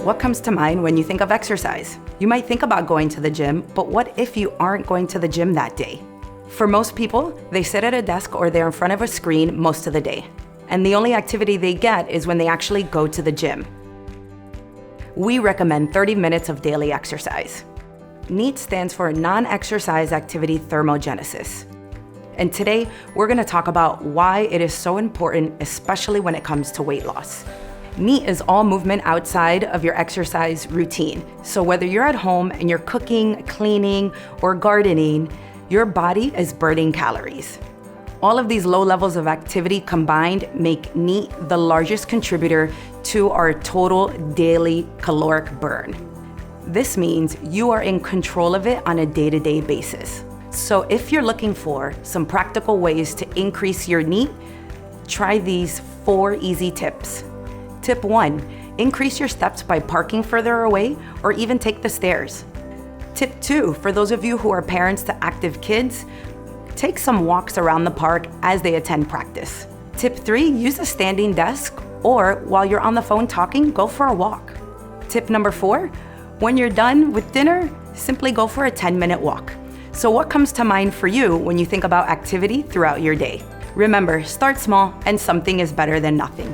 What comes to mind when you think of exercise? You might think about going to the gym, but what if you aren't going to the gym that day? For most people, they sit at a desk or they're in front of a screen most of the day. And the only activity they get is when they actually go to the gym. We recommend 30 minutes of daily exercise. NEAT stands for non-exercise activity thermogenesis. And today, we're gonna talk about why it is so important, especially when it comes to weight loss. NEAT is all movement outside of your exercise routine. So whether you're at home and you're cooking, cleaning, or gardening, your body is burning calories. All of these low levels of activity combined make NEAT the largest contributor to our total daily caloric burn. This means you are in control of it on a day-to-day basis. So if you're looking for some practical ways to increase your NEAT, try these 4 easy tips. Tip 1, increase your steps by parking further away or even take the stairs. Tip 2, for those of you who are parents to active kids, take some walks around the park as they attend practice. Tip 3, use a standing desk, or while you're on the phone talking, go for a walk. Tip number 4, when you're done with dinner, simply go for a 10-minute walk. So what comes to mind for you when you think about activity throughout your day? Remember, start small and something is better than nothing.